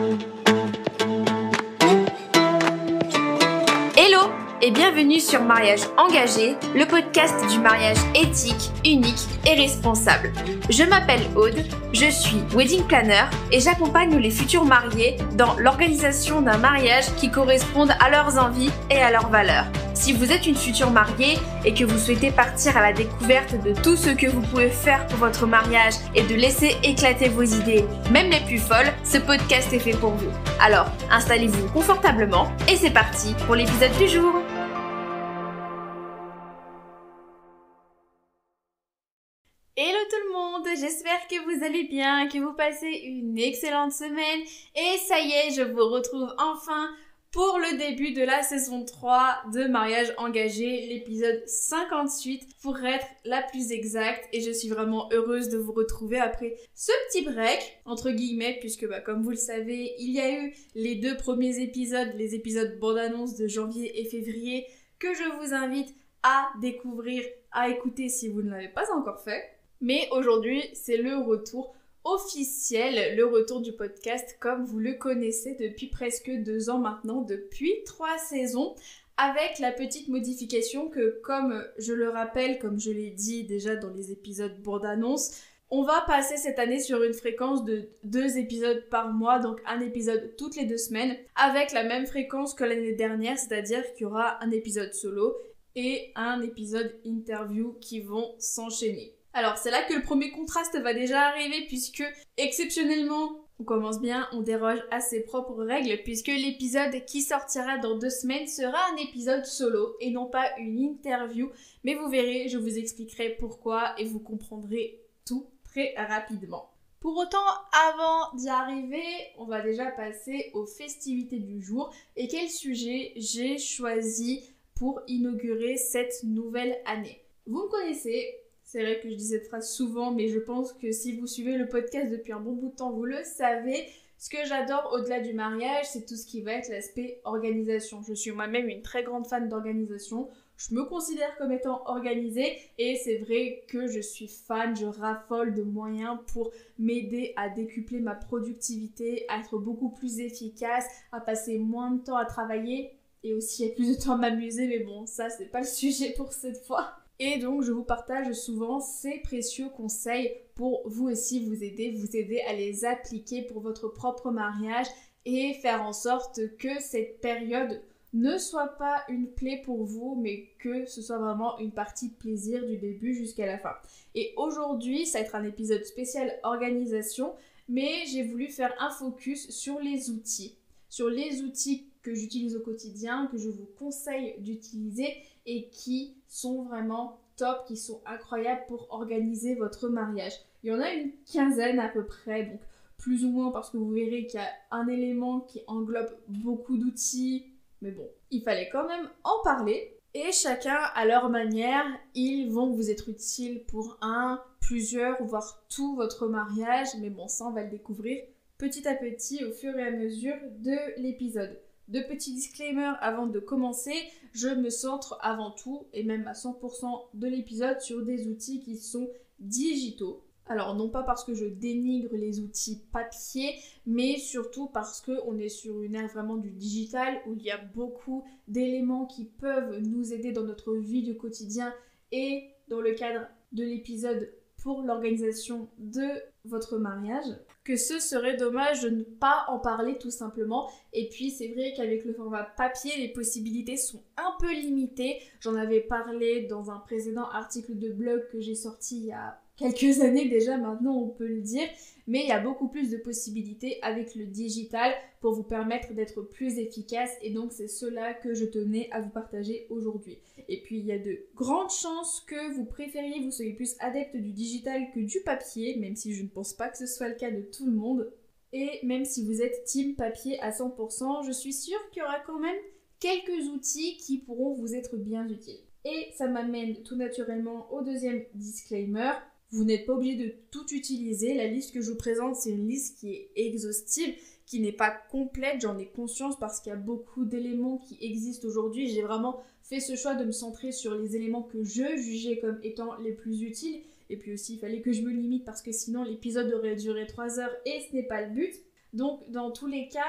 Hello et bienvenue sur Mariage Engagé, le podcast du mariage éthique, unique et responsable. Je m'appelle Aude, je suis wedding planner et j'accompagne les futurs mariés dans l'organisation d'un mariage qui corresponde à leurs envies et à leurs valeurs. Si vous êtes une future mariée et que vous souhaitez partir à la découverte de tout ce que vous pouvez faire pour votre mariage et de laisser éclater vos idées, même les plus folles, ce podcast est fait pour vous. Alors, installez-vous confortablement et c'est parti pour l'épisode du jour. Hello tout le monde, j'espère que vous allez bien, que vous passez une excellente semaine et ça y est, je vous retrouve enfin pour le début de la saison 3 de Mariage Engagé, l'épisode 58 pour être la plus exacte, et je suis vraiment heureuse de vous retrouver après ce petit break, entre guillemets, puisque comme vous le savez, il y a eu les 2 premiers épisodes, les épisodes bande-annonce de janvier et février, que je vous invite à découvrir, à écouter si vous ne l'avez pas encore fait. Mais aujourd'hui, c'est le retour officiel, le retour du podcast comme vous le connaissez depuis presque 2 ans maintenant, depuis 3 saisons, avec la petite modification que, comme je le rappelle, comme je l'ai dit déjà dans les épisodes bande-annonce, on va passer cette année sur une fréquence de 2 épisodes par mois, donc un épisode toutes les 2 semaines, avec la même fréquence que l'année dernière, c'est-à-dire qu'il y aura un épisode solo et un épisode interview qui vont s'enchaîner. Alors c'est là que le premier contraste va déjà arriver puisque exceptionnellement, on commence bien, on déroge à ses propres règles puisque l'épisode qui sortira dans 2 semaines sera un épisode solo et non pas une interview. Mais vous verrez, je vous expliquerai pourquoi et vous comprendrez tout très rapidement. Pour autant, avant d'y arriver, on va déjà passer aux festivités du jour et quel sujet j'ai choisi pour inaugurer cette nouvelle année. Vous me connaissez. C'est vrai que je dis cette phrase souvent, mais je pense que si vous suivez le podcast depuis un bon bout de temps, vous le savez. Ce que j'adore au-delà du mariage, c'est tout ce qui va être l'aspect organisation. Je suis moi-même une très grande fan d'organisation. Je me considère comme étant organisée et c'est vrai que je suis fan, je raffole de moyens pour m'aider à décupler ma productivité, à être beaucoup plus efficace, à passer moins de temps à travailler et aussi à plus de temps à m'amuser. Mais bon, ça c'est pas le sujet pour cette fois. Et donc, je vous partage souvent ces précieux conseils pour vous aussi vous aider à les appliquer pour votre propre mariage et faire en sorte que cette période ne soit pas une plaie pour vous, mais que ce soit vraiment une partie de plaisir du début jusqu'à la fin. Et aujourd'hui, ça va être un épisode spécial organisation, mais j'ai voulu faire un focus sur les outils que j'utilise au quotidien, que je vous conseille d'utiliser et qui sont vraiment top, qui sont incroyables pour organiser votre mariage. Il y en a une quinzaine à peu près, donc plus ou moins parce que vous verrez qu'il y a un élément qui englobe beaucoup d'outils, mais bon, il fallait quand même en parler. Et chacun à leur manière, ils vont vous être utiles pour plusieurs, voire tout votre mariage, mais bon, ça on va le découvrir petit à petit au fur et à mesure de l'épisode. 2 petits disclaimers avant de commencer, je me centre avant tout, et même à 100% de l'épisode, sur des outils qui sont digitaux. Alors non pas parce que je dénigre les outils papier, mais surtout parce qu'on est sur une ère vraiment du digital, où il y a beaucoup d'éléments qui peuvent nous aider dans notre vie du quotidien et dans le cadre de l'épisode pour l'organisation de votre mariage, que ce serait dommage de ne pas en parler tout simplement. Et puis c'est vrai qu'avec le format papier, les possibilités sont un peu limitées. J'en avais parlé dans un précédent article de blog que j'ai sorti il y a quelques années déjà, maintenant on peut le dire, mais il y a beaucoup plus de possibilités avec le digital pour vous permettre d'être plus efficace, et donc c'est cela que je tenais à vous partager aujourd'hui. Et puis il y a de grandes chances que vous soyez plus adepte du digital que du papier, même si je ne pense pas que ce soit le cas de tout le monde. Et même si vous êtes team papier à 100%, je suis sûre qu'il y aura quand même quelques outils qui pourront vous être bien utiles. Et ça m'amène tout naturellement au deuxième disclaimer. Vous n'êtes pas obligé de tout utiliser. La liste que je vous présente, c'est une liste qui est exhaustive, qui n'est pas complète. J'en ai conscience parce qu'il y a beaucoup d'éléments qui existent aujourd'hui. J'ai vraiment fait ce choix de me centrer sur les éléments que je jugeais comme étant les plus utiles. Et puis aussi, il fallait que je me limite parce que sinon l'épisode aurait duré 3 heures et ce n'est pas le but. Donc dans tous les cas,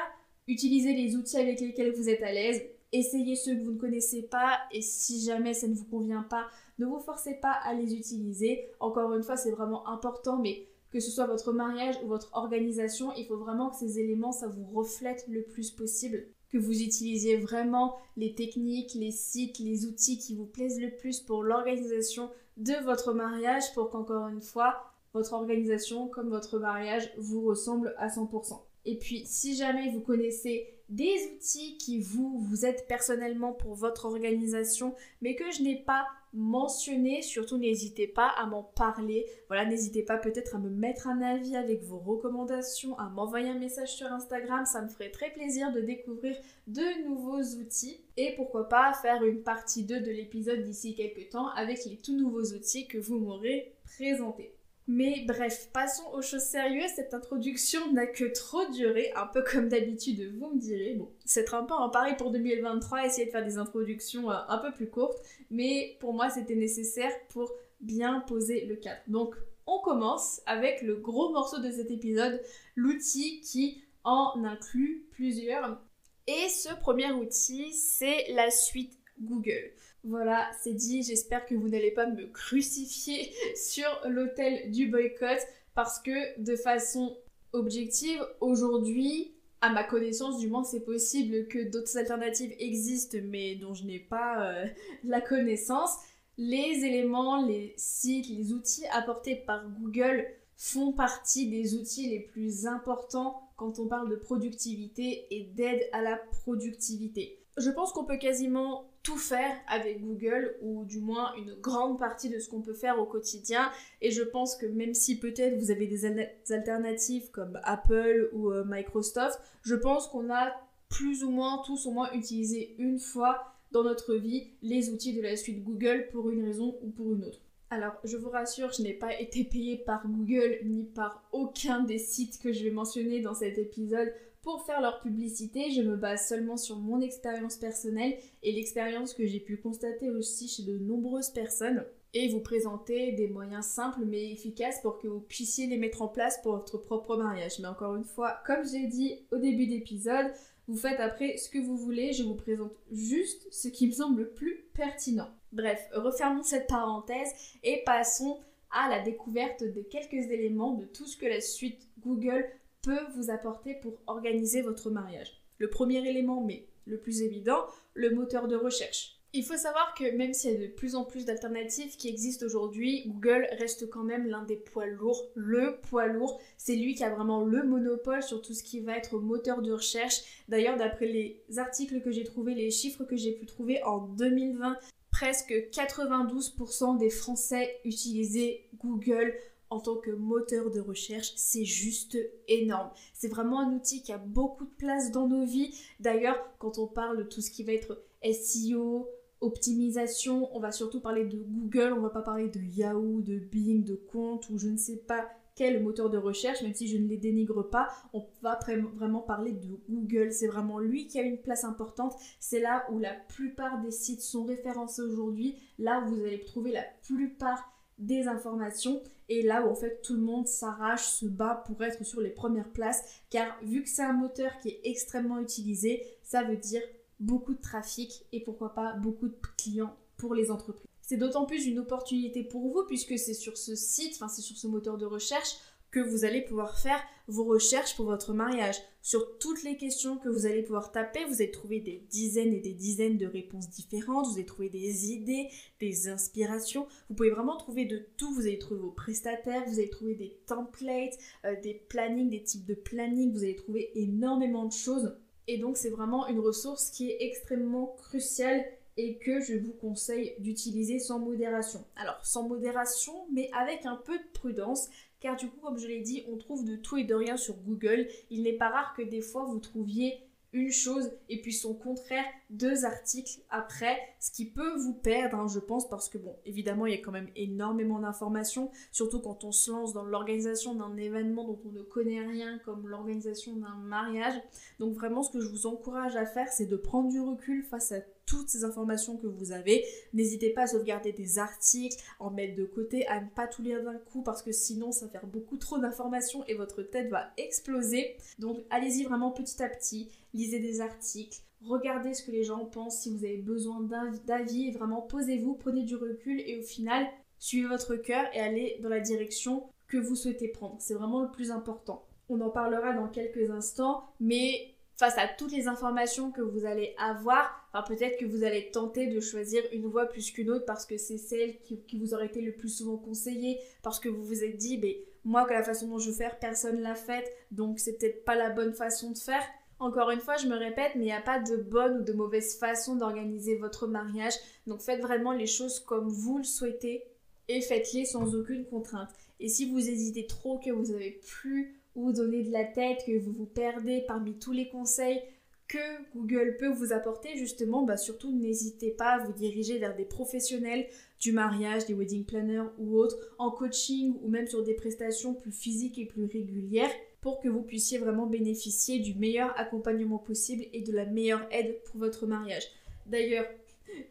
utilisez les outils avec lesquels vous êtes à l'aise, essayez ceux que vous ne connaissez pas et si jamais ça ne vous convient pas, ne vous forcez pas à les utiliser. Encore une fois, c'est vraiment important, mais que ce soit votre mariage ou votre organisation, il faut vraiment que ces éléments, ça vous reflète le plus possible. Que vous utilisiez vraiment les techniques, les sites, les outils qui vous plaisent le plus pour l'organisation de votre mariage pour qu'encore une fois, votre organisation comme votre mariage vous ressemble à 100%. Et puis, si jamais vous connaissez des outils qui vous aident personnellement pour votre organisation, mais que je n'ai pas mentionné, surtout n'hésitez pas à m'en parler. Voilà, n'hésitez pas peut-être à me mettre un avis avec vos recommandations, à m'envoyer un message sur Instagram, ça me ferait très plaisir de découvrir de nouveaux outils. Et pourquoi pas faire une partie 2 de l'épisode d'ici quelques temps avec les tout nouveaux outils que vous m'aurez présentés. Mais bref, passons aux choses sérieuses. Cette introduction n'a que trop duré, un peu comme d'habitude, vous me direz. Bon, c'est un peu un pari pour 2023, essayer de faire des introductions un peu plus courtes, mais pour moi c'était nécessaire pour bien poser le cadre. Donc on commence avec le gros morceau de cet épisode, l'outil qui en inclut plusieurs. Et ce premier outil, c'est la suite Google. Voilà, c'est dit, j'espère que vous n'allez pas me crucifier sur l'autel du boycott parce que de façon objective, aujourd'hui, à ma connaissance, du moins c'est possible que d'autres alternatives existent mais dont je n'ai pas la connaissance. Les éléments, les sites, les outils apportés par Google font partie des outils les plus importants quand on parle de productivité et d'aide à la productivité. Je pense qu'on peut quasiment tout faire avec Google, ou du moins une grande partie de ce qu'on peut faire au quotidien, et je pense que même si peut-être vous avez des alternatives comme Apple ou Microsoft, je pense qu'on a plus ou moins tous au moins utilisé une fois dans notre vie les outils de la suite Google pour une raison ou pour une autre. Alors, je vous rassure, je n'ai pas été payée par Google ni par aucun des sites que je vais mentionner dans cet épisode pour faire leur publicité. Je me base seulement sur mon expérience personnelle et l'expérience que j'ai pu constater aussi chez de nombreuses personnes et vous présenter des moyens simples mais efficaces pour que vous puissiez les mettre en place pour votre propre mariage. Mais encore une fois, comme j'ai dit au début d'épisode, vous faites après ce que vous voulez, je vous présente juste ce qui me semble le plus pertinent. Bref, refermons cette parenthèse et passons à la découverte de quelques éléments de tout ce que la suite Google peut vous apporter pour organiser votre mariage. Le premier élément, mais le plus évident, le moteur de recherche. Il faut savoir que même s'il y a de plus en plus d'alternatives qui existent aujourd'hui, Google reste quand même l'un des poids lourds. Le poids lourd, c'est lui qui a vraiment le monopole sur tout ce qui va être moteur de recherche. D'ailleurs, d'après les articles que j'ai trouvés, les chiffres que j'ai pu trouver en 2020, presque 92% des Français utilisaient Google en tant que moteur de recherche. C'est juste énorme. C'est vraiment un outil qui a beaucoup de place dans nos vies. D'ailleurs, quand on parle de tout ce qui va être SEO, optimisation, on va surtout parler de Google, on va pas parler de Yahoo, de Bing, de Compte ou je ne sais pas quel moteur de recherche, même si je ne les dénigre pas, on va vraiment parler de Google. C'est vraiment lui qui a une place importante. C'est là où la plupart des sites sont référencés aujourd'hui, là où vous allez trouver la plupart des informations et là où en fait tout le monde s'arrache, se bat pour être sur les premières places, car vu que c'est un moteur qui est extrêmement utilisé, ça veut dire beaucoup de trafic et pourquoi pas beaucoup de clients pour les entreprises. C'est d'autant plus une opportunité pour vous puisque c'est sur ce site, c'est sur ce moteur de recherche que vous allez pouvoir faire vos recherches pour votre mariage. Sur toutes les questions que vous allez pouvoir taper, vous allez trouver des dizaines et des dizaines de réponses différentes, vous allez trouver des idées, des inspirations. Vous pouvez vraiment trouver de tout, vous allez trouver vos prestataires, vous allez trouver des templates, des plannings, des types de planning, vous allez trouver énormément de choses. Et donc c'est vraiment une ressource qui est extrêmement cruciale et que je vous conseille d'utiliser sans modération. Alors sans modération, mais avec un peu de prudence, car du coup, comme je l'ai dit, on trouve de tout et de rien sur Google. Il n'est pas rare que des fois vous trouviez une chose et puis son contraire, 2 articles après, ce qui peut vous perdre, je pense, parce que bon, évidemment, il y a quand même énormément d'informations, surtout quand on se lance dans l'organisation d'un événement dont on ne connaît rien, comme l'organisation d'un mariage. Donc vraiment, ce que je vous encourage à faire, c'est de prendre du recul face à toutes ces informations que vous avez. N'hésitez pas à sauvegarder des articles, en mettre de côté, à ne pas tout lire d'un coup parce que sinon ça va faire beaucoup trop d'informations et votre tête va exploser. Donc allez-y vraiment petit à petit, lisez des articles, regardez ce que les gens pensent, si vous avez besoin d'avis, et vraiment posez-vous, prenez du recul et au final, suivez votre cœur et allez dans la direction que vous souhaitez prendre. C'est vraiment le plus important. On en parlera dans quelques instants, mais face à toutes les informations que vous allez avoir, peut-être que vous allez tenter de choisir une voie plus qu'une autre parce que c'est celle qui vous aurait été le plus souvent conseillée, parce que vous vous êtes dit, moi, que la façon dont je veux faire, personne l'a faite, donc c'est peut-être pas la bonne façon de faire. Encore une fois, je me répète, mais il n'y a pas de bonne ou de mauvaise façon d'organiser votre mariage, donc faites vraiment les choses comme vous le souhaitez et faites-les sans aucune contrainte. Et si vous hésitez trop, que vous n'avez plus où donner de la tête, que vous vous perdez parmi tous les conseils que Google peut vous apporter, justement, surtout n'hésitez pas à vous diriger vers des professionnels du mariage, des wedding planners ou autres, en coaching ou même sur des prestations plus physiques et plus régulières pour que vous puissiez vraiment bénéficier du meilleur accompagnement possible et de la meilleure aide pour votre mariage. D'ailleurs,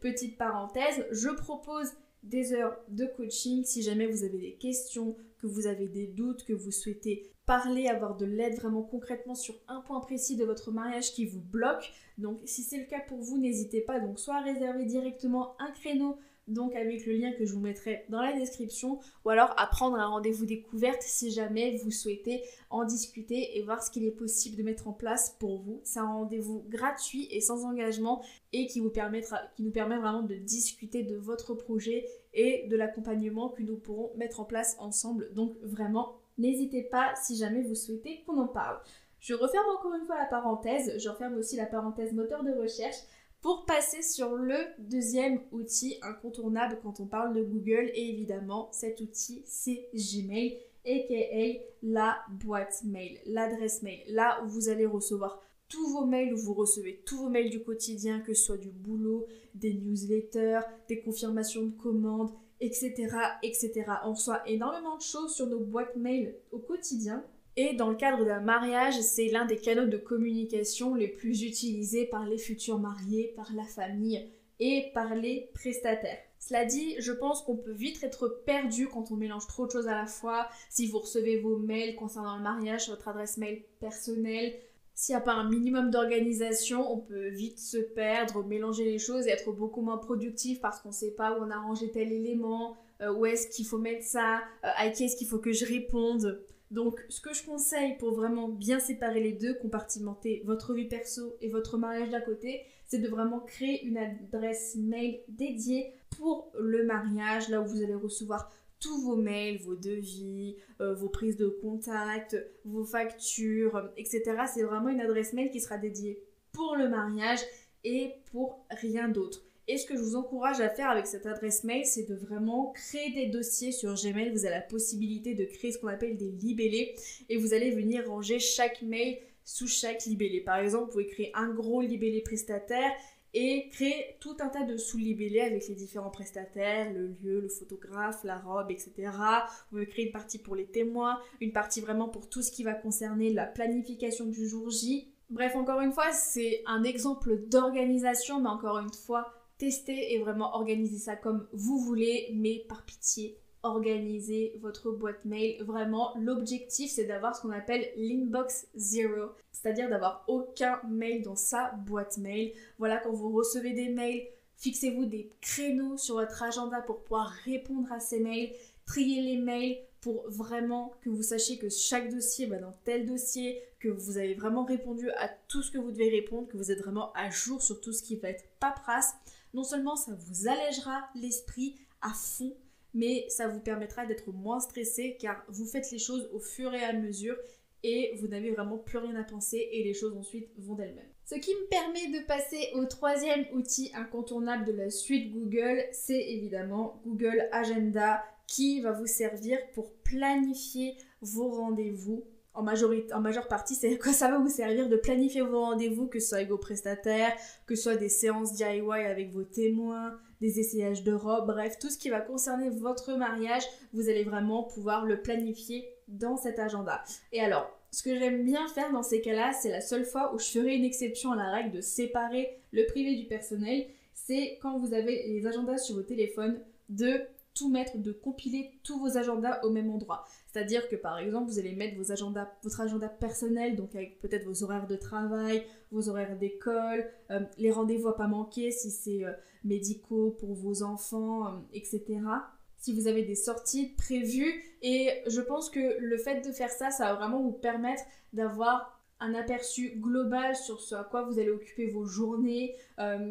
petite parenthèse, je propose des heures de coaching si jamais vous avez des questions, que vous avez des doutes, que vous souhaitez parler, avoir de l'aide vraiment concrètement sur un point précis de votre mariage qui vous bloque. Donc si c'est le cas pour vous, n'hésitez pas donc soit à réserver directement un créneau donc avec le lien que je vous mettrai dans la description, ou alors à prendre un rendez-vous découverte si jamais vous souhaitez en discuter et voir ce qu'il est possible de mettre en place pour vous. C'est un rendez-vous gratuit et sans engagement et qui nous permet vraiment de discuter de votre projet et de l'accompagnement que nous pourrons mettre en place ensemble. Donc vraiment, n'hésitez pas si jamais vous souhaitez qu'on en parle. Je referme encore une fois la parenthèse, je referme aussi la parenthèse moteur de recherche pour passer sur le deuxième outil incontournable quand on parle de Google. Et évidemment, cet outil, c'est Gmail, aka la boîte mail, l'adresse mail, là où vous allez recevoir tous vos mails, où vous recevez tous vos mails du quotidien, que ce soit du boulot, des newsletters, des confirmations de commandes, etc., etc. On reçoit énormément de choses sur nos boîtes mail au quotidien. Et dans le cadre d'un mariage, c'est l'un des canaux de communication les plus utilisés par les futurs mariés, par la famille et par les prestataires. Cela dit, je pense qu'on peut vite être perdu quand on mélange trop de choses à la fois. Si vous recevez vos mails concernant le mariage sur votre adresse mail personnelle, s'il n'y a pas un minimum d'organisation, on peut vite se perdre, mélanger les choses et être beaucoup moins productif parce qu'on ne sait pas où on a rangé tel élément, où est-ce qu'il faut mettre ça, à qui est-ce qu'il faut que je réponde. Donc, ce que je conseille pour vraiment bien séparer les deux, compartimenter votre vie perso et votre mariage d'un côté, c'est de vraiment créer une adresse mail dédiée pour le mariage, là où vous allez recevoir tous vos mails, vos devis, vos prises de contact, vos factures, etc. C'est vraiment une adresse mail qui sera dédiée pour le mariage et pour rien d'autre. Et ce que je vous encourage à faire avec cette adresse mail, c'est de vraiment créer des dossiers sur Gmail. Vous avez la possibilité de créer ce qu'on appelle des libellés et vous allez venir ranger chaque mail sous chaque libellé. Par exemple, vous pouvez créer un gros libellé prestataire et créer tout un tas de sous-libellés avec les différents prestataires, le lieu, le photographe, la robe, etc. Vous pouvez créer une partie pour les témoins, une partie vraiment pour tout ce qui va concerner la planification du jour J. Bref, encore une fois, c'est un exemple d'organisation, mais encore une fois, testez et vraiment organisez ça comme vous voulez, mais par pitié, organisez votre boîte mail. Vraiment, l'objectif, c'est d'avoir ce qu'on appelle l'inbox zero, c'est-à-dire d'avoir aucun mail dans sa boîte mail. Voilà, quand vous recevez des mails, fixez-vous des créneaux sur votre agenda pour pouvoir répondre à ces mails, trier les mails pour vraiment que vous sachiez que chaque dossier va dans tel dossier, que vous avez vraiment répondu à tout ce que vous devez répondre, que vous êtes vraiment à jour sur tout ce qui va être paperasse. Non seulement ça vous allègera l'esprit à fond, mais ça vous permettra d'être moins stressé car vous faites les choses au fur et à mesure et vous n'avez vraiment plus rien à penser et les choses ensuite vont d'elles-mêmes. Ce qui me permet de passer au troisième outil incontournable de la suite Google, c'est évidemment Google Agenda qui va vous servir pour planifier vos rendez-vous. En majeure partie, c'est quoi ça va vous servir de planifier vos rendez-vous, que ce soit avec vos prestataires, que ce soit des séances DIY avec vos témoins, des essayages de robes, bref, tout ce qui va concerner votre mariage, vous allez vraiment pouvoir le planifier dans cet agenda. Et alors, ce que j'aime bien faire dans ces cas-là, c'est la seule fois où je ferai une exception à la règle de séparer le privé du personnel. c'est quand vous avez les agendas sur vos téléphones de tout mettre, de compiler tous vos agendas au même endroit. C'est-à-dire que par exemple, vous allez mettre votre agenda personnel, donc avec peut-être vos horaires de travail, vos horaires d'école, les rendez-vous à pas manquer si c'est médicaux pour vos enfants, etc. Si vous avez des sorties prévues, et je pense que le fait de faire ça, ça va vraiment vous permettre d'avoir un aperçu global sur ce à quoi vous allez occuper vos journées,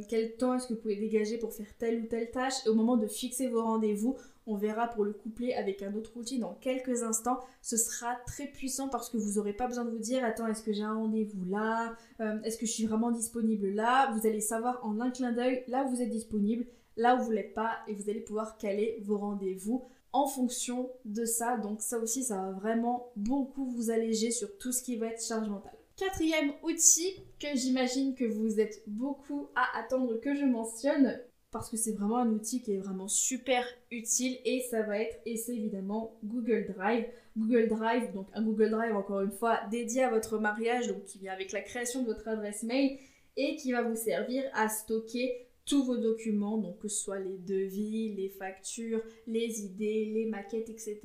quel temps est-ce que vous pouvez dégager pour faire telle ou telle tâche. Et au moment de fixer vos rendez-vous, on verra pour le coupler avec un autre outil dans quelques instants. Ce sera très puissant parce que vous n'aurez pas besoin de vous dire « Attends, est-ce que j'ai un rendez-vous là ? Est-ce que je suis vraiment disponible là ?» Vous allez savoir en un clin d'œil là où vous êtes disponible, là où vous ne l'êtes pas, et vous allez pouvoir caler vos rendez-vous en fonction de ça. Donc ça aussi, ça va vraiment beaucoup vous alléger sur tout ce qui va être charge mentale. Quatrième outil que j'imagine que vous êtes beaucoup à attendre que je mentionne, parce que c'est vraiment un outil qui est vraiment super utile, et ça va être, et c'est évidemment Google Drive. Google Drive, donc un Google Drive encore une fois dédié à votre mariage, donc qui vient avec la création de votre adresse mail et qui va vous servir à stocker tous vos documents, donc que ce soit les devis, les factures, les idées, les maquettes, etc.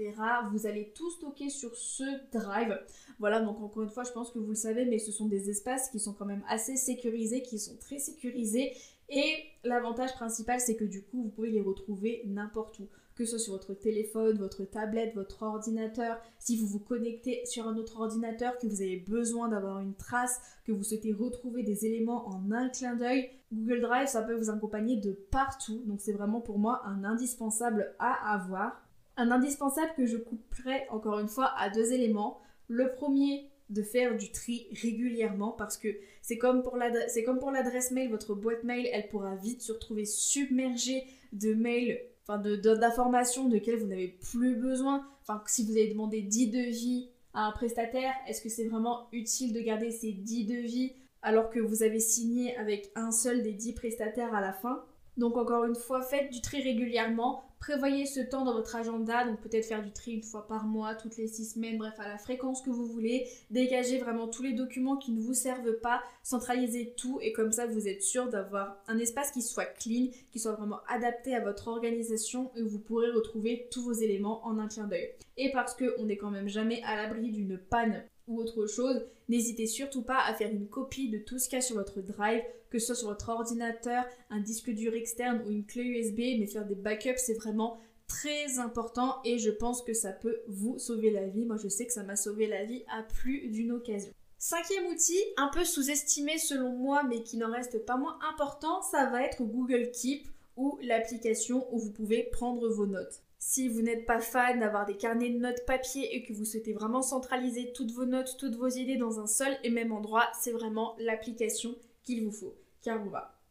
Vous allez tout stocker sur ce drive. Voilà, donc encore une fois, je pense que vous le savez, mais ce sont des espaces qui sont quand même assez sécurisés, qui sont très sécurisés. Et l'avantage principal, c'est que du coup, vous pouvez les retrouver n'importe où. Que ce soit sur votre téléphone, votre tablette, votre ordinateur, si vous vous connectez sur un autre ordinateur, que vous avez besoin d'avoir une trace, que vous souhaitez retrouver des éléments en un clin d'œil, Google Drive, ça peut vous accompagner de partout. Donc c'est vraiment pour moi un indispensable à avoir. Un indispensable que je couperai encore une fois à 2 éléments. Le premier, de faire du tri régulièrement, parce que c'est comme pour l'adresse mail, votre boîte mail, elle pourra vite se retrouver submergée de mails, d'informations desquelles vous n'avez plus besoin. Enfin, si vous avez demandé 10 devis à un prestataire, est-ce que c'est vraiment utile de garder ces 10 devis alors que vous avez signé avec un seul des 10 prestataires à la fin? Donc encore une fois, faites du tri régulièrement, prévoyez ce temps dans votre agenda, donc peut-être faire du tri une fois par mois, toutes les 6 semaines, bref, à la fréquence que vous voulez. Dégagez vraiment tous les documents qui ne vous servent pas, centralisez tout, et comme ça vous êtes sûr d'avoir un espace qui soit clean, qui soit vraiment adapté à votre organisation, et où vous pourrez retrouver tous vos éléments en un clin d'œil. Et parce qu'on n'est quand même jamais à l'abri d'une panne ou autre chose, n'hésitez surtout pas à faire une copie de tout ce qu'il y a sur votre drive, que ce soit sur votre ordinateur, un disque dur externe ou une clé USB, mais faire des backups, c'est vraiment très important et je pense que ça peut vous sauver la vie. Moi, je sais que ça m'a sauvé la vie à plus d'une occasion. 5e outil, un peu sous-estimé selon moi, mais qui n'en reste pas moins important, ça va être Google Keep ou l'application où vous pouvez prendre vos notes. Si vous n'êtes pas fan d'avoir des carnets de notes papier et que vous souhaitez vraiment centraliser toutes vos notes, toutes vos idées dans un seul et même endroit, c'est vraiment l'application qu'il vous faut. Car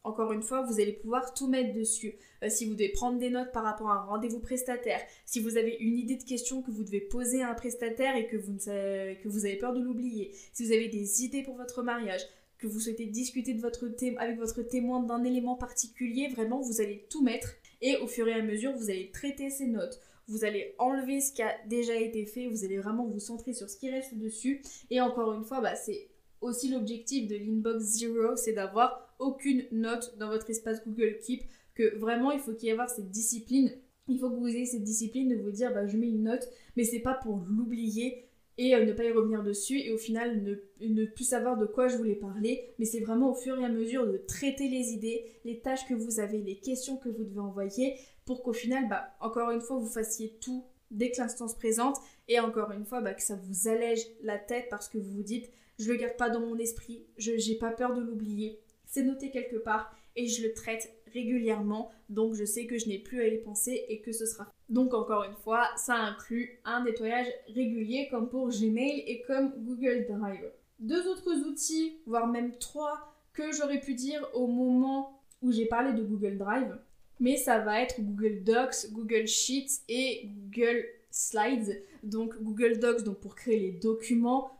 encore une fois, vous allez pouvoir tout mettre dessus. Si vous devez prendre des notes par rapport à un rendez-vous prestataire, si vous avez une idée de question que vous devez poser à un prestataire et que vous avez peur de l'oublier, si vous avez des idées pour votre mariage, que vous souhaitez discuter avec votre témoin d'un élément particulier, vraiment vous allez tout mettre. Et au fur et à mesure, vous allez traiter ces notes, vous allez enlever ce qui a déjà été fait, vous allez vraiment vous centrer sur ce qui reste dessus. Et encore une fois, c'est aussi l'objectif de l'Inbox Zero, c'est d'avoir aucune note dans votre espace Google Keep, que vraiment il faut qu'il y ait cette discipline. Il faut que vous ayez cette discipline de vous dire je mets une note, mais c'est pas pour l'oublier et ne pas y revenir dessus et au final ne plus savoir de quoi je voulais parler, mais c'est vraiment au fur et à mesure de traiter les idées, les tâches que vous avez, les questions que vous devez envoyer pour qu'au final, encore une fois, vous fassiez tout dès que l'instant se présente et encore une fois, que ça vous allège la tête parce que vous vous dites je le garde pas dans mon esprit, j'ai pas peur de l'oublier, c'est noté quelque part et je le traite régulièrement, donc je sais que je n'ai plus à y penser et que ce sera fait. Donc encore une fois, ça inclut un nettoyage régulier comme pour Gmail et comme Google Drive. 2 autres outils, voire même 3, que j'aurais pu dire au moment où j'ai parlé de Google Drive, mais ça va être Google Docs, Google Sheets et Google Slides. Donc Google Docs donc pour créer les documents,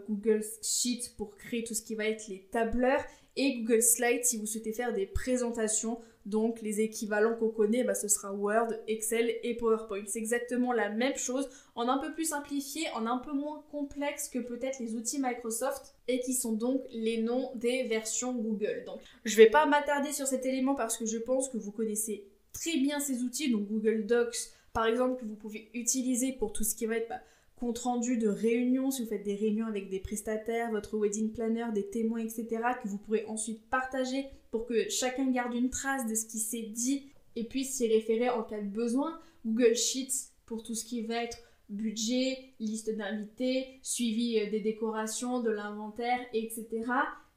Google Sheets pour créer tout ce qui va être les tableurs et Google Slides si vous souhaitez faire des présentations, Donc les équivalents qu'on connaît, ce sera Word, Excel et PowerPoint. C'est exactement la même chose, en un peu plus simplifié, en un peu moins complexe que peut-être les outils Microsoft et qui sont donc les noms des versions Google. Donc je vais pas m'attarder sur cet élément parce que je pense que vous connaissez très bien ces outils, donc Google Docs par exemple que vous pouvez utiliser pour tout ce qui va être compte rendu de réunions, si vous faites des réunions avec des prestataires, votre wedding planner, des témoins, etc., que vous pourrez ensuite partager pour que chacun garde une trace de ce qui s'est dit et puisse s'y référer en cas de besoin. Google Sheets pour tout ce qui va être budget, liste d'invités, suivi des décorations, de l'inventaire, etc.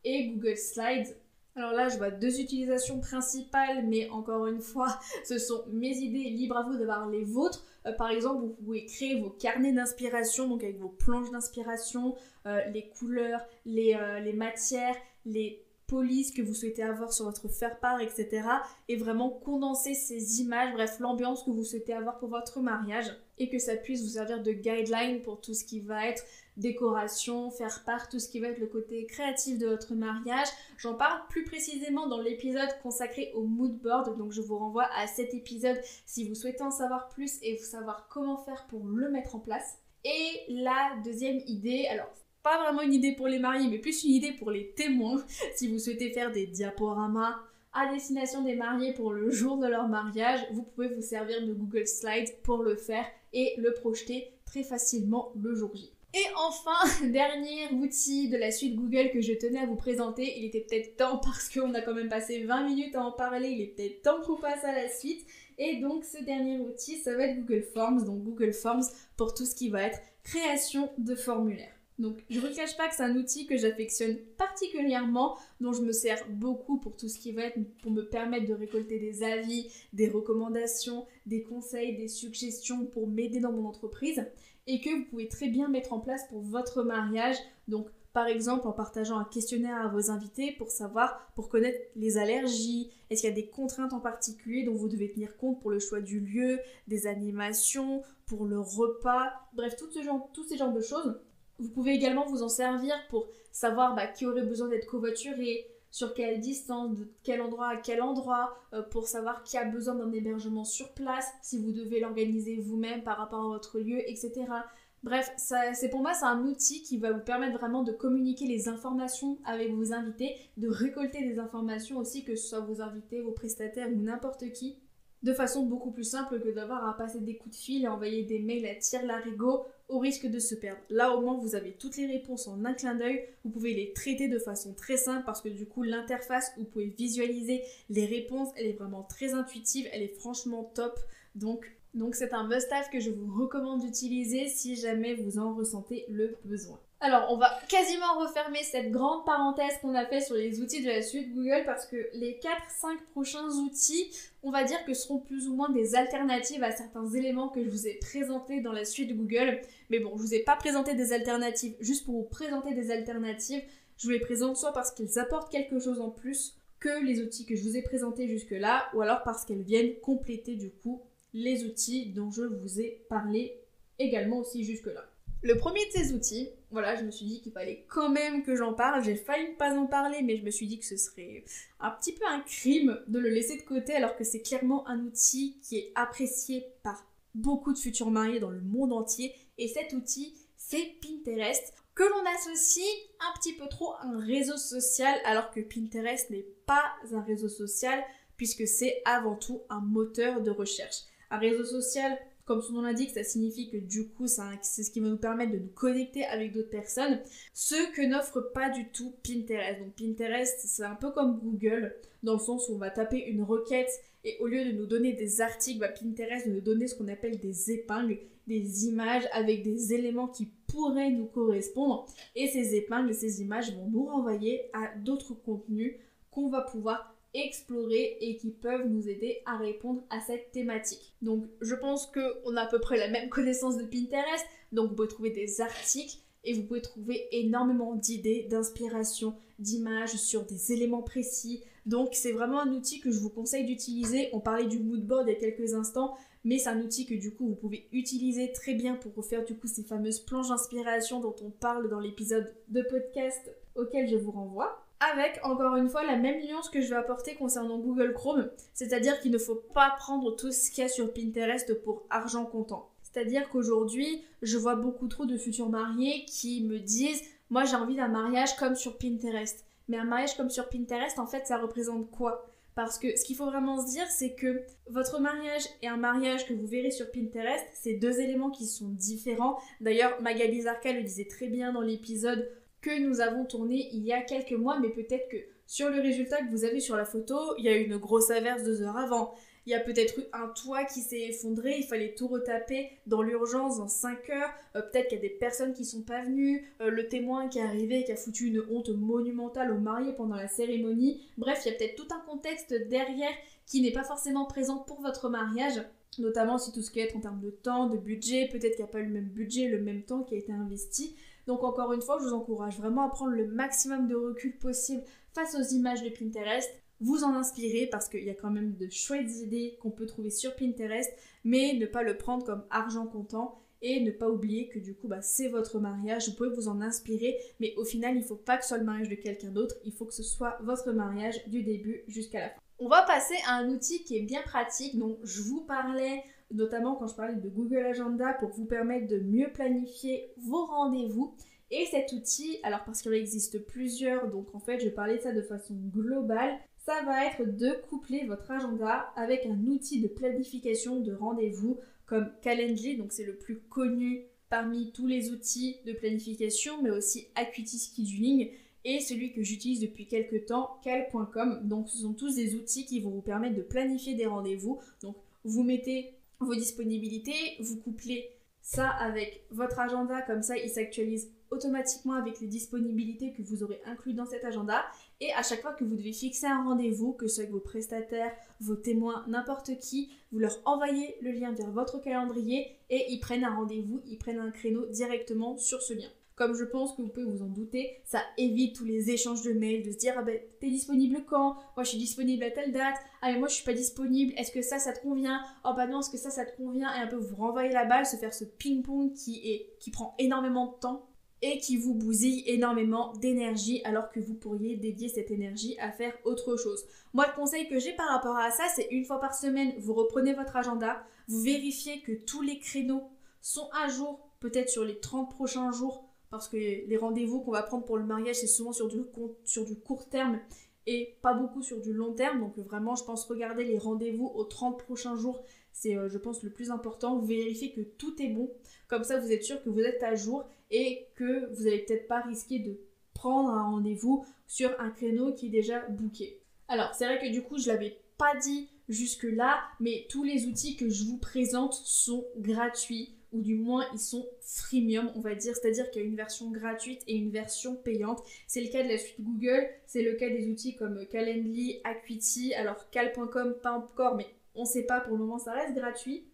Et Google Slides. Alors là, je vois deux utilisations principales, mais encore une fois, ce sont mes idées, libre à vous d'avoir les vôtres. Par exemple, vous pouvez créer vos carnets d'inspiration, donc avec vos planches d'inspiration, les couleurs, les matières, les polices que vous souhaitez avoir sur votre faire-part, etc. Et vraiment condenser ces images, bref, l'ambiance que vous souhaitez avoir pour votre mariage et que ça puisse vous servir de guideline pour tout ce qui va être décoration, faire part, tout ce qui va être le côté créatif de votre mariage. J'en parle plus précisément dans l'épisode consacré au mood board, donc je vous renvoie à cet épisode si vous souhaitez en savoir plus et savoir comment faire pour le mettre en place. Et la deuxième idée, alors pas vraiment une idée pour les mariés, mais plus une idée pour les témoins, si vous souhaitez faire des diaporamas à destination des mariés pour le jour de leur mariage, vous pouvez vous servir de Google Slides pour le faire et le projeter très facilement le jour J. Et enfin, dernier outil de la suite Google que je tenais à vous présenter, il était peut-être temps parce qu'on a quand même passé 20 minutes à en parler, il est peut-être temps qu'on passe à la suite. Et donc ce dernier outil, ça va être Google Forms, donc Google Forms pour tout ce qui va être création de formulaires. Donc je ne vous cache pas que c'est un outil que j'affectionne particulièrement, dont je me sers beaucoup pour tout ce qui va être pour me permettre de récolter des avis, des recommandations, des conseils, des suggestions pour m'aider dans mon entreprise et que vous pouvez très bien mettre en place pour votre mariage. Donc par exemple en partageant un questionnaire à vos invités pour connaître les allergies, est-ce qu'il y a des contraintes en particulier dont vous devez tenir compte pour le choix du lieu, des animations, pour le repas, bref tous ces genres de choses. Vous pouvez également vous en servir pour savoir qui aurait besoin d'être covoituré, sur quelle distance, de quel endroit à quel endroit, pour savoir qui a besoin d'un hébergement sur place, si vous devez l'organiser vous-même par rapport à votre lieu, etc. Bref, pour moi, c'est un outil qui va vous permettre vraiment de communiquer les informations avec vos invités, de récolter des informations aussi, que ce soit vos invités, vos prestataires ou n'importe qui, de façon beaucoup plus simple que d'avoir à passer des coups de fil et envoyer des mails à tire-larigot au risque de se perdre. Là au moins vous avez toutes les réponses en un clin d'œil, vous pouvez les traiter de façon très simple parce que du coup l'interface, vous pouvez visualiser les réponses, elle est vraiment très intuitive, elle est franchement top, donc c'est un must-have que je vous recommande d'utiliser si jamais vous en ressentez le besoin. Alors, on va quasiment refermer cette grande parenthèse qu'on a fait sur les outils de la suite Google parce que les 4-5 prochains outils, on va dire que seront plus ou moins des alternatives à certains éléments que je vous ai présentés dans la suite Google. Mais bon, je vous ai pas présenté des alternatives juste pour vous présenter des alternatives. Je vous les présente soit parce qu'ils apportent quelque chose en plus que les outils que je vous ai présentés jusque-là, ou alors parce qu'elles viennent compléter du coup les outils dont je vous ai parlé également aussi jusque-là. Le premier de ces outils, voilà, je me suis dit qu'il fallait quand même que j'en parle. J'ai failli ne pas en parler, mais je me suis dit que ce serait un petit peu un crime de le laisser de côté, alors que c'est clairement un outil qui est apprécié par beaucoup de futurs mariés dans le monde entier. Et cet outil, c'est Pinterest, que l'on associe un petit peu trop à un réseau social, alors que Pinterest n'est pas un réseau social, puisque c'est avant tout un moteur de recherche. Un réseau social, comme son nom l'indique, ça signifie que du coup, c'est ce qui va nous permettre de nous connecter avec d'autres personnes, ce que n'offre pas du tout Pinterest. Donc Pinterest, c'est un peu comme Google, dans le sens où on va taper une requête et au lieu de nous donner des articles, Pinterest va nous donner ce qu'on appelle des épingles, des images avec des éléments qui pourraient nous correspondre. Et ces épingles et ces images vont nous renvoyer à d'autres contenus qu'on va pouvoir explorer et qui peuvent nous aider à répondre à cette thématique. Donc je pense qu'on a à peu près la même connaissance de Pinterest, donc vous pouvez trouver des articles et vous pouvez trouver énormément d'idées, d'inspiration, d'images sur des éléments précis. Donc c'est vraiment un outil que je vous conseille d'utiliser. On parlait du mood board il y a quelques instants, mais c'est un outil que du coup vous pouvez utiliser très bien pour refaire du coup ces fameuses planches d'inspiration dont on parle dans l'épisode de podcast auquel je vous renvoie. avec encore une fois la même nuance que je vais apporter concernant Google Chrome, c'est-à-dire qu'il ne faut pas prendre tout ce qu'il y a sur Pinterest pour argent comptant. C'est-à-dire qu'aujourd'hui, je vois beaucoup trop de futurs mariés qui me disent « Moi j'ai envie d'un mariage comme sur Pinterest ». Mais un mariage comme sur Pinterest, en fait, ça représente quoi ? Parce que ce qu'il faut vraiment se dire, c'est que votre mariage et un mariage que vous verrez sur Pinterest, c'est deux éléments qui sont différents. D'ailleurs, Magali Zarka le disait très bien dans l'épisode que nous avons tourné il y a quelques mois, mais peut-être que sur le résultat que vous avez sur la photo, il y a eu une grosse averse 2 heures avant. Il y a peut-être eu un toit qui s'est effondré, il fallait tout retaper dans l'urgence en 5 heures. Peut-être qu'il y a des personnes qui sont pas venues, le témoin qui est arrivé et qui a foutu une honte monumentale aux mariés pendant la cérémonie. Bref, il y a peut-être tout un contexte derrière qui n'est pas forcément présent pour votre mariage. Notamment si tout ce qui est en termes de temps, de budget, peut-être qu'il n'y a pas eu le même budget, le même temps qui a été investi. Donc encore une fois, je vous encourage vraiment à prendre le maximum de recul possible face aux images de Pinterest. Vous en inspirer parce qu'il y a quand même de chouettes idées qu'on peut trouver sur Pinterest, mais ne pas le prendre comme argent comptant et ne pas oublier que du coup c'est votre mariage, vous pouvez vous en inspirer, mais au final il ne faut pas que ce soit le mariage de quelqu'un d'autre, il faut que ce soit votre mariage du début jusqu'à la fin. On va passer à un outil qui est bien pratique, dont je vous parlais notamment quand je parlais de Google Agenda pour vous permettre de mieux planifier vos rendez-vous. Et cet outil, alors parce qu'il existe plusieurs, donc en fait je vais parler de ça de façon globale, ça va être de coupler votre agenda avec un outil de planification de rendez-vous comme Calendly, donc c'est le plus connu parmi tous les outils de planification, mais aussi Acuity Scheduling et celui que j'utilise depuis quelques temps, cal.com. Donc ce sont tous des outils qui vont vous permettre de planifier des rendez-vous. Donc vous mettez vos disponibilités, vous couplez ça avec votre agenda, comme ça il s'actualise automatiquement avec les disponibilités que vous aurez inclus dans cet agenda. Et à chaque fois que vous devez fixer un rendez-vous, que ce soit avec vos prestataires, vos témoins, n'importe qui, vous leur envoyez le lien vers votre calendrier et ils prennent un rendez-vous, ils prennent un créneau directement sur ce lien. Comme je pense que vous pouvez vous en douter, ça évite tous les échanges de mails, de se dire « Ah ben, t'es disponible quand ? Moi, je suis disponible à telle date. Ah mais moi, je suis pas disponible. Est-ce que ça te convient ? Oh bah non, est-ce que ça te convient ?» Et un peu vous renvoyer la balle, se faire ce ping-pong qui prend énormément de temps et qui vous bousille énormément d'énergie alors que vous pourriez dédier cette énergie à faire autre chose. Moi, le conseil que j'ai par rapport à ça, c'est une fois par semaine, vous reprenez votre agenda, vous vérifiez que tous les créneaux sont à jour, peut-être sur les 30 prochains jours, parce que les rendez-vous qu'on va prendre pour le mariage, c'est souvent sur du court terme et pas beaucoup sur du long terme. Donc vraiment, je pense regarder les rendez-vous aux 30 prochains jours, c'est je pense le plus important. Vous vérifiez que tout est bon, comme ça vous êtes sûr que vous êtes à jour et que vous n'allez peut-être pas risquer de prendre un rendez-vous sur un créneau qui est déjà booké. Alors c'est vrai que du coup je l'avais pas dit jusque là, mais tous les outils que je vous présente sont gratuits, ou du moins ils sont freemium on va dire, c'est-à-dire qu'il y a une version gratuite et une version payante. C'est le cas de la suite Google, c'est le cas des outils comme Calendly, Acuity, alors cal.com pas encore, mais on sait pas, pour le moment ça reste gratuit.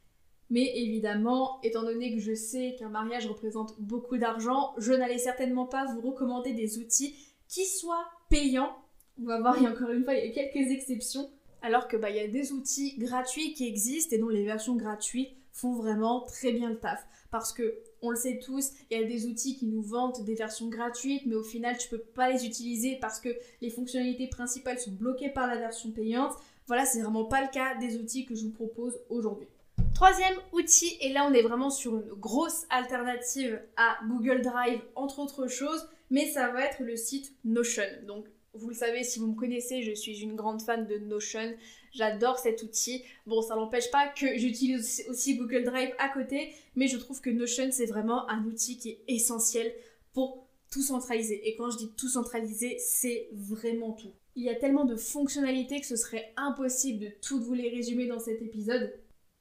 Mais évidemment, étant donné que je sais qu'un mariage représente beaucoup d'argent, je n'allais certainement pas vous recommander des outils qui soient payants. On va voir, et encore une fois, il y a quelques exceptions. Alors que il y a des outils gratuits qui existent et dont les versions gratuites font vraiment très bien le taf. Parce que, on le sait tous, il y a des outils qui nous vantent des versions gratuites, mais au final, tu peux pas les utiliser parce que les fonctionnalités principales sont bloquées par la version payante. Voilà, c'est vraiment pas le cas des outils que je vous propose aujourd'hui. Troisième outil, et là on est vraiment sur une grosse alternative à Google Drive entre autres choses, mais ça va être le site Notion. Donc vous le savez, si vous me connaissez, je suis une grande fan de Notion, j'adore cet outil. Bon, ça n'empêche pas que j'utilise aussi Google Drive à côté, mais je trouve que Notion c'est vraiment un outil qui est essentiel pour tout centraliser. Et quand je dis tout centraliser, c'est vraiment tout. Il y a tellement de fonctionnalités que ce serait impossible de toutes vous les résumer dans cet épisode.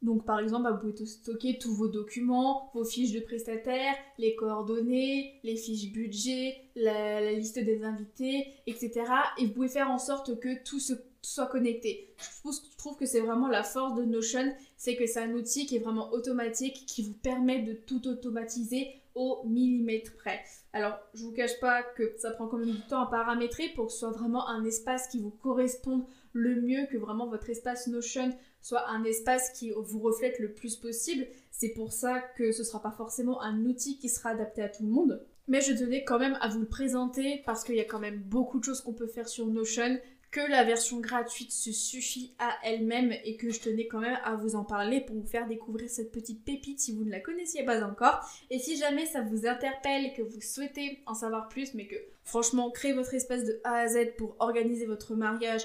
Donc par exemple, vous pouvez stocker tous vos documents, vos fiches de prestataires, les coordonnées, les fiches budget, la liste des invités, etc. Et vous pouvez faire en sorte que tout soit connecté. Je trouve que c'est vraiment la force de Notion, c'est que c'est un outil qui est vraiment automatique, qui vous permet de tout automatiser au millimètre près. Alors, je vous cache pas que ça prend quand même du temps à paramétrer pour que ce soit vraiment un espace qui vous corresponde le mieux, que vraiment votre espace Notion soit un espace qui vous reflète le plus possible. C'est pour ça que ce ne sera pas forcément un outil qui sera adapté à tout le monde. Mais je tenais quand même à vous le présenter parce qu'il y a quand même beaucoup de choses qu'on peut faire sur Notion, que la version gratuite se suffit à elle-même et que je tenais quand même à vous en parler pour vous faire découvrir cette petite pépite si vous ne la connaissiez pas encore. Et si jamais ça vous interpelle, que vous souhaitez en savoir plus, mais que franchement, créer votre espace de A à Z pour organiser votre mariage,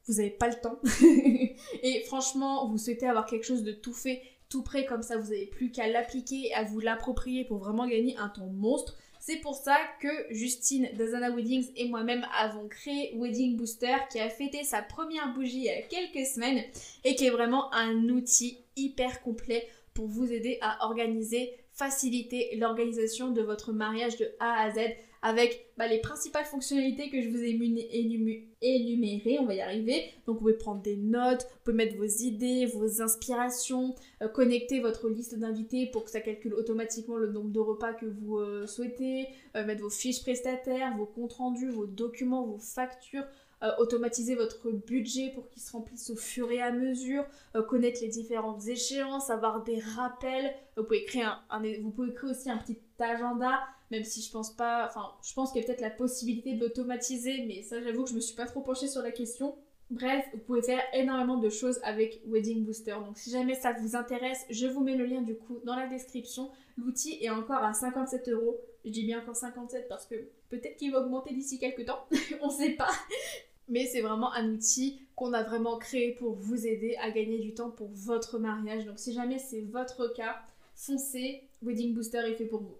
vous n'avez pas le temps. Et franchement, vous souhaitez avoir quelque chose de tout fait, tout prêt, comme ça vous n'avez plus qu'à l'appliquer, à vous l'approprier pour vraiment gagner un temps monstre. C'est pour ça que Justine d'Azana Weddings et moi-même avons créé Wedding Booster qui a fêté sa première bougie il y a quelques semaines et qui est vraiment un outil hyper complet pour vous aider à organiser, faciliter l'organisation de votre mariage de A à Z avec les principales fonctionnalités que je vous ai énumérées, on va y arriver. Donc vous pouvez prendre des notes, vous pouvez mettre vos idées, vos inspirations, connecter votre liste d'invités pour que ça calcule automatiquement le nombre de repas que vous souhaitez, mettre vos fiches prestataires, vos comptes rendus, vos documents, vos factures, automatiser votre budget pour qu'il se remplisse au fur et à mesure, connaître les différentes échéances, avoir des rappels. Vous pouvez créer aussi un petit agenda, même si je pense qu'il y a peut-être la possibilité de l'automatiser, mais ça j'avoue que je me suis pas trop penchée sur la question. Bref, vous pouvez faire énormément de choses avec Wedding Booster. Donc si jamais ça vous intéresse, je vous mets le lien du coup dans la description. L'outil est encore à 57 €. Je dis bien encore 57 parce que peut-être qu'il va augmenter d'ici quelques temps, on sait pas. Mais c'est vraiment un outil qu'on a vraiment créé pour vous aider à gagner du temps pour votre mariage. Donc si jamais c'est votre cas, foncez, Wedding Booster est fait pour vous.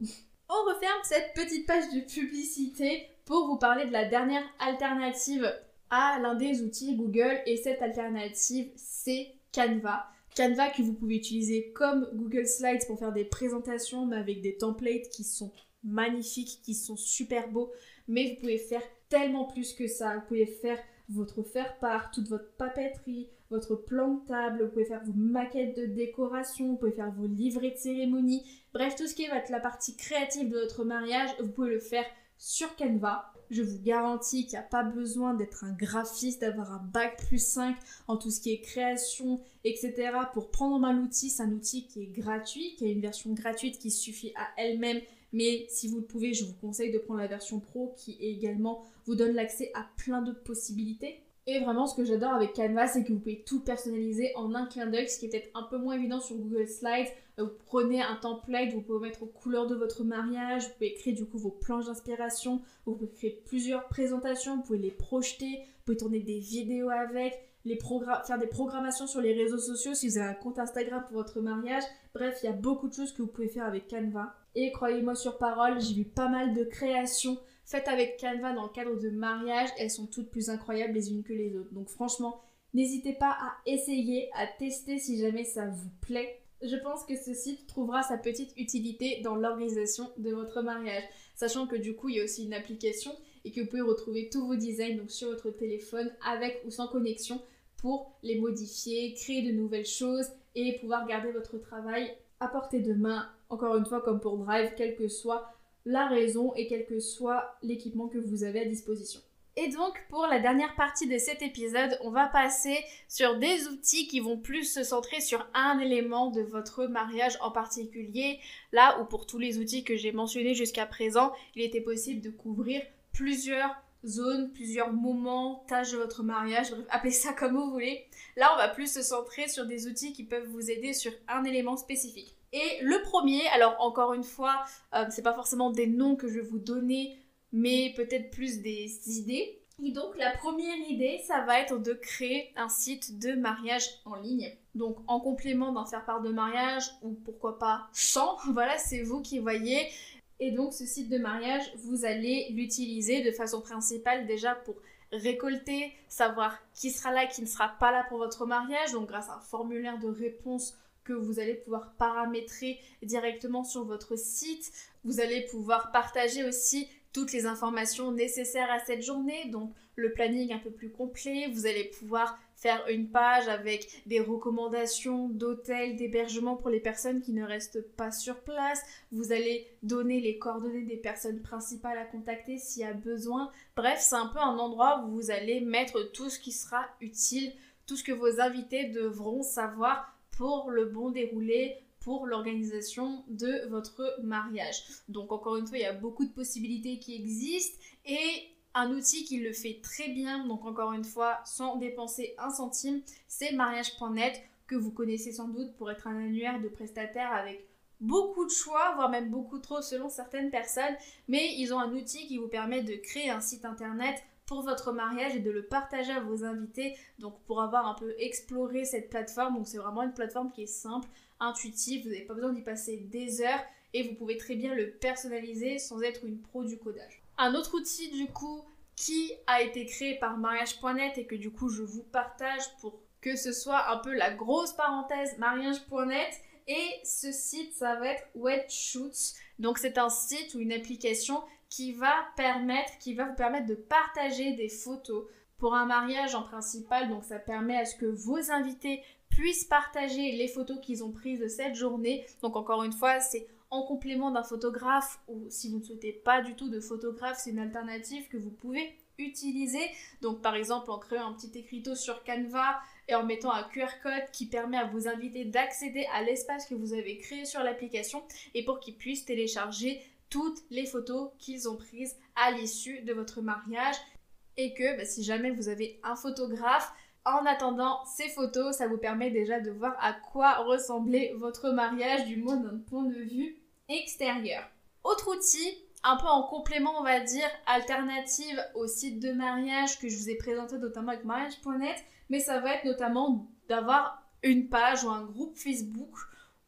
On referme cette petite page de publicité pour vous parler de la dernière alternative à l'un des outils Google. Et cette alternative, c'est Canva. Canva que vous pouvez utiliser comme Google Slides pour faire des présentations, mais avec des templates qui sont magnifiques, qui sont super beaux. Mais vous pouvez faire tellement plus que ça. Vous pouvez faire votre faire-part, toute votre papeterie, votre plan de table, vous pouvez faire vos maquettes de décoration, vous pouvez faire vos livrets de cérémonie. Bref, tout ce qui est la partie créative de votre mariage, vous pouvez le faire sur Canva. Je vous garantis qu'il n'y a pas besoin d'être un graphiste, d'avoir un bac+5 en tout ce qui est création, etc. pour prendre en main l'outil. C'est un outil qui est gratuit, qui a une version gratuite qui suffit à elle-même. Mais si vous le pouvez, je vous conseille de prendre la version pro qui également vous donne l'accès à plein d'autres possibilités. Et vraiment, ce que j'adore avec Canva, c'est que vous pouvez tout personnaliser en un clin d'œil, ce qui est peut-être un peu moins évident sur Google Slides. Vous prenez un template, vous pouvez mettre aux couleurs de votre mariage, vous pouvez créer du coup vos planches d'inspiration, vous pouvez créer plusieurs présentations, vous pouvez les projeter, vous pouvez tourner des vidéos avec, faire des programmations sur les réseaux sociaux si vous avez un compte Instagram pour votre mariage. Bref, il y a beaucoup de choses que vous pouvez faire avec Canva. Et croyez-moi sur parole, j'ai vu pas mal de créations faites avec Canva dans le cadre de mariage. Elles sont toutes plus incroyables les unes que les autres. Donc franchement, n'hésitez pas à essayer, à tester si jamais ça vous plaît. Je pense que ce site trouvera sa petite utilité dans l'organisation de votre mariage. Sachant que du coup, il y a aussi une application et que vous pouvez retrouver tous vos designs donc sur votre téléphone avec ou sans connexion pour les modifier, créer de nouvelles choses et pouvoir garder votre travail à portée de main. Encore une fois, comme pour Drive, quelle que soit la raison et quel que soit l'équipement que vous avez à disposition. Et donc, pour la dernière partie de cet épisode, on va passer sur des outils qui vont plus se centrer sur un élément de votre mariage en particulier. Là où pour tous les outils que j'ai mentionnés jusqu'à présent, il était possible de couvrir plusieurs zones, plusieurs moments, tâches de votre mariage, bref, appelez ça comme vous voulez. Là, on va plus se centrer sur des outils qui peuvent vous aider sur un élément spécifique. Et le premier, alors encore une fois, c'est pas forcément des noms que je vais vous donner, mais peut-être plus des idées. Et donc la première idée, ça va être de créer un site de mariage en ligne. Donc en complément d'un faire-part de mariage, ou pourquoi pas sans, voilà, c'est vous qui voyez. Et donc ce site de mariage, vous allez l'utiliser de façon principale déjà pour récolter, savoir qui sera là, qui ne sera pas là pour votre mariage. Donc grâce à un formulaire de réponse que vous allez pouvoir paramétrer directement sur votre site. Vous allez pouvoir partager aussi toutes les informations nécessaires à cette journée, donc le planning un peu plus complet. Vous allez pouvoir faire une page avec des recommandations d'hôtels, d'hébergement pour les personnes qui ne restent pas sur place. Vous allez donner les coordonnées des personnes principales à contacter s'il y a besoin. Bref, c'est un peu un endroit où vous allez mettre tout ce qui sera utile, tout ce que vos invités devront savoir pour le bon déroulé, pour l'organisation de votre mariage. Donc encore une fois, il y a beaucoup de possibilités qui existent et un outil qui le fait très bien, donc encore une fois, sans dépenser un centime, c'est mariage.net, que vous connaissez sans doute pour être un annuaire de prestataires avec beaucoup de choix, voire même beaucoup trop selon certaines personnes, mais ils ont un outil qui vous permet de créer un site internet pour votre mariage et de le partager à vos invités, donc pour avoir un peu exploré cette plateforme. Donc c'est vraiment une plateforme qui est simple, intuitive, vous n'avez pas besoin d'y passer des heures et vous pouvez très bien le personnaliser sans être une pro du codage. Un autre outil du coup qui a été créé par mariage.net et que du coup je vous partage pour que ce soit un peu la grosse parenthèse mariage.net, et ce site ça va être WedShoots. Donc c'est un site ou une application qui va vous permettre de partager des photos pour un mariage en principal. Donc ça permet à ce que vos invités puissent partager les photos qu'ils ont prises de cette journée. Donc encore une fois, c'est en complément d'un photographe, ou si vous ne souhaitez pas du tout de photographe, c'est une alternative que vous pouvez utiliser. Donc par exemple en créant un petit écriteau sur Canva et en mettant un QR code qui permet à vos invités d'accéder à l'espace que vous avez créé sur l'application et pour qu'ils puissent télécharger toutes les photos qu'ils ont prises à l'issue de votre mariage. Et que si jamais vous avez un photographe, en attendant ces photos, ça vous permet déjà de voir à quoi ressemblait votre mariage, du moins d'un point de vue extérieur. Autre outil, un peu en complément on va dire, alternative au site de mariage que je vous ai présenté notamment avec mariage.net, mais ça va être notamment d'avoir une page ou un groupe Facebook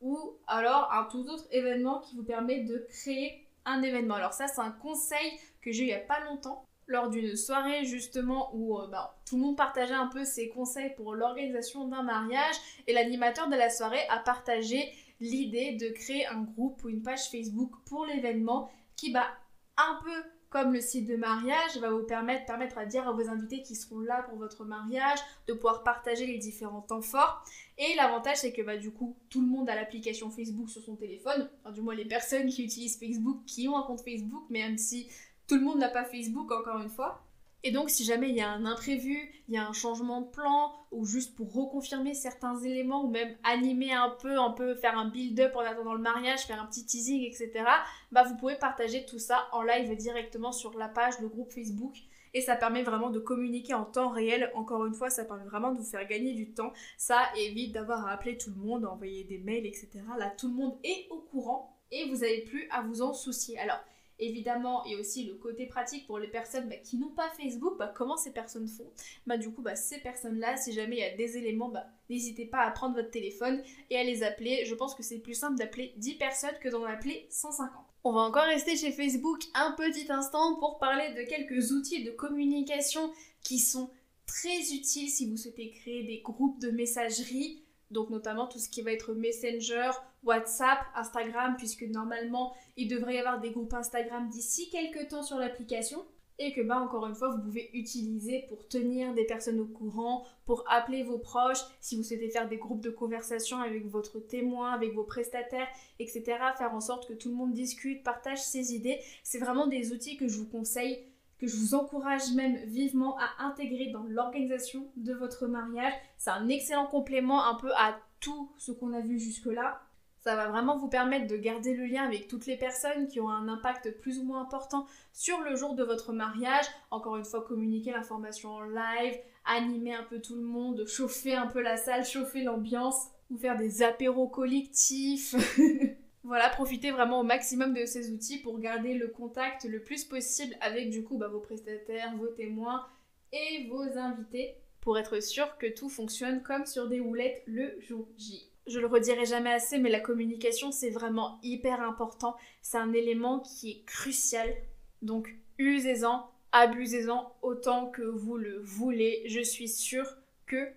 ou alors un tout autre événement qui vous permet de créer un événement. Alors ça c'est un conseil que j'ai eu il n'y a pas longtemps lors d'une soirée justement où tout le monde partageait un peu ses conseils pour l'organisation d'un mariage, et l'animateur de la soirée a partagé l'idée de créer un groupe ou une page Facebook pour l'événement qui un peu comme le site de mariage va vous permettre à dire à vos invités qui seront là pour votre mariage de pouvoir partager les différents temps forts. Et l'avantage c'est que du coup tout le monde a l'application Facebook sur son téléphone, enfin, du moins les personnes qui utilisent Facebook, qui ont un compte Facebook, mais même si tout le monde n'a pas Facebook encore une fois. Et donc si jamais il y a un imprévu, il y a un changement de plan, ou juste pour reconfirmer certains éléments, ou même animer un peu, faire un build-up en attendant le mariage, faire un petit teasing, etc. Vous pouvez partager tout ça en live directement sur la page, le groupe Facebook. Et ça permet vraiment de communiquer en temps réel. Encore une fois, ça permet vraiment de vous faire gagner du temps. Ça évite d'avoir à appeler tout le monde, à envoyer des mails, etc. Là, tout le monde est au courant et vous n'avez plus à vous en soucier. Alors, évidemment, il y a aussi le côté pratique pour les personnes qui n'ont pas Facebook. Comment ces personnes font ? Du coup, ces personnes-là, si jamais il y a des éléments, n'hésitez pas à prendre votre téléphone et à les appeler. Je pense que c'est plus simple d'appeler 10 personnes que d'en appeler 150. On va encore rester chez Facebook un petit instant pour parler de quelques outils de communication qui sont très utiles si vous souhaitez créer des groupes de messagerie. Donc notamment tout ce qui va être Messenger, WhatsApp, Instagram, puisque normalement il devrait y avoir des groupes Instagram d'ici quelques temps sur l'application, et que encore une fois vous pouvez utiliser pour tenir des personnes au courant, pour appeler vos proches, si vous souhaitez faire des groupes de conversation avec votre témoin, avec vos prestataires, etc. Faire en sorte que tout le monde discute, partage ses idées. C'est vraiment des outils que je vous conseille, que je vous encourage même vivement à intégrer dans l'organisation de votre mariage. C'est un excellent complément un peu à tout ce qu'on a vu jusque-là. Ça va vraiment vous permettre de garder le lien avec toutes les personnes qui ont un impact plus ou moins important sur le jour de votre mariage. Encore une fois, communiquer l'information en live, animer un peu tout le monde, chauffer un peu la salle, chauffer l'ambiance, ou faire des apéros collectifs. Voilà, profitez vraiment au maximum de ces outils pour garder le contact le plus possible avec du coup vos prestataires, vos témoins et vos invités pour être sûr que tout fonctionne comme sur des roulettes le jour J. Je le redirai jamais assez, mais la communication c'est vraiment hyper important. C'est un élément qui est crucial. Donc usez-en, abusez-en autant que vous le voulez. Je suis sûre que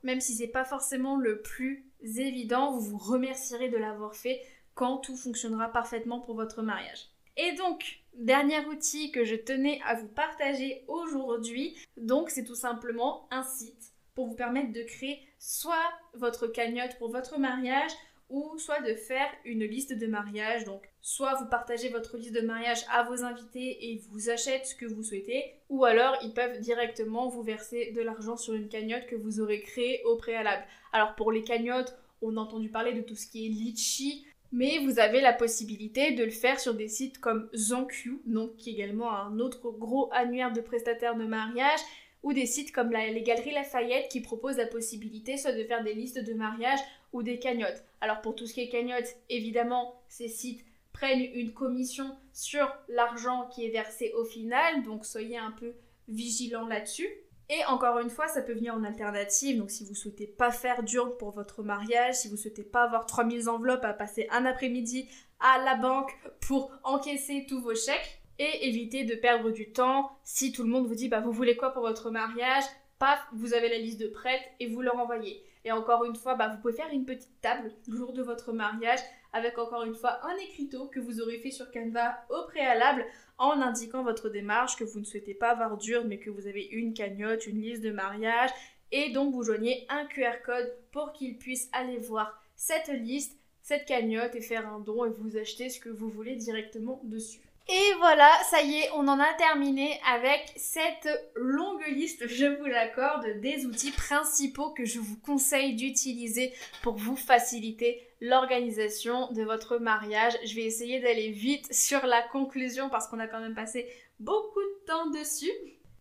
même si c'est pas forcément le plus évident, vous vous remercierez de l'avoir fait quand tout fonctionnera parfaitement pour votre mariage. Et donc, dernier outil que je tenais à vous partager aujourd'hui, donc c'est tout simplement un site pour vous permettre de créer soit votre cagnotte pour votre mariage, ou soit de faire une liste de mariage. Donc, soit vous partagez votre liste de mariage à vos invités et ils vous achètent ce que vous souhaitez, ou alors ils peuvent directement vous verser de l'argent sur une cagnotte que vous aurez créée au préalable. Alors pour les cagnottes, on a entendu parler de tout ce qui est litchi, mais vous avez la possibilité de le faire sur des sites comme ZanQ, donc qui est également un autre gros annuaire de prestataires de mariage, ou des sites comme les Galeries Lafayette qui proposent la possibilité soit de faire des listes de mariage ou des cagnottes. Alors pour tout ce qui est cagnotte, évidemment, ces sites prennent une commission sur l'argent qui est versé au final, donc soyez un peu vigilants là-dessus. Et encore une fois, ça peut venir en alternative, donc si vous ne souhaitez pas faire d'urne pour votre mariage, si vous ne souhaitez pas avoir 3000 enveloppes à passer un après-midi à la banque pour encaisser tous vos chèques, et éviter de perdre du temps. Si tout le monde vous dit vous voulez quoi pour votre mariage, paf, vous avez la liste de prêtes et vous leur envoyez. Et encore une fois, vous pouvez faire une petite table le jour de votre mariage avec encore une fois un écriteau que vous aurez fait sur Canva au préalable en indiquant votre démarche, que vous ne souhaitez pas avoir d'urne mais que vous avez une cagnotte, une liste de mariage, et donc vous joignez un QR code pour qu'ils puissent aller voir cette liste, cette cagnotte et faire un don et vous acheter ce que vous voulez directement dessus. Et voilà, ça y est, on en a terminé avec cette longue liste, je vous l'accorde, des outils principaux que je vous conseille d'utiliser pour vous faciliter l'organisation de votre mariage. Je vais essayer d'aller vite sur la conclusion parce qu'on a quand même passé beaucoup de temps dessus.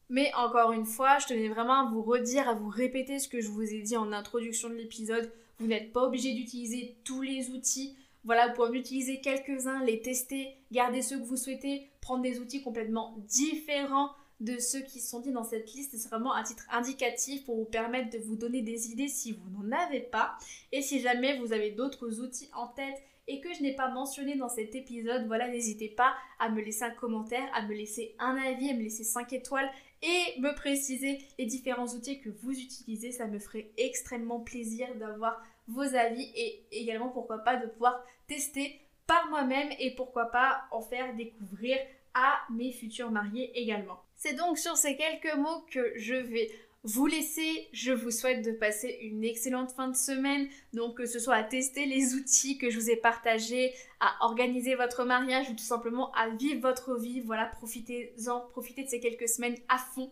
Mais encore une fois, je tenais vraiment à vous redire, à vous répéter ce que je vous ai dit en introduction de l'épisode. Vous n'êtes pas obligé d'utiliser tous les outils. Voilà, vous pouvez en utiliser quelques-uns, les tester, garder ceux que vous souhaitez, prendre des outils complètement différents de ceux qui sont dit dans cette liste. C'est vraiment un titre indicatif pour vous permettre de vous donner des idées si vous n'en avez pas. Et si jamais vous avez d'autres outils en tête et que je n'ai pas mentionné dans cet épisode, voilà, n'hésitez pas à me laisser un commentaire, à me laisser un avis, à me laisser 5 étoiles et me préciser les différents outils que vous utilisez. Ça me ferait extrêmement plaisir d'avoir vos avis et également pourquoi pas de pouvoir tester par moi-même et pourquoi pas en faire découvrir à mes futurs mariés également. C'est donc sur ces quelques mots que je vais vous laisser. Je vous souhaite de passer une excellente fin de semaine, donc que ce soit à tester les outils que je vous ai partagés, à organiser votre mariage ou tout simplement à vivre votre vie. Voilà, profitez-en, profitez de ces quelques semaines à fond.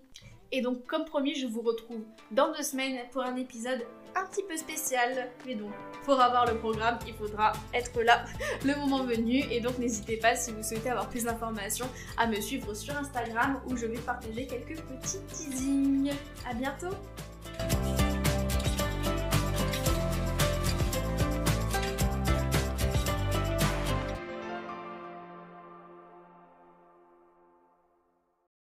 Et donc comme promis, je vous retrouve dans 2 semaines pour un épisode un petit peu spécial, mais donc pour avoir le programme, il faudra être là le moment venu. Et donc n'hésitez pas, si vous souhaitez avoir plus d'informations, à me suivre sur Instagram où je vais partager quelques petits teasings. À bientôt!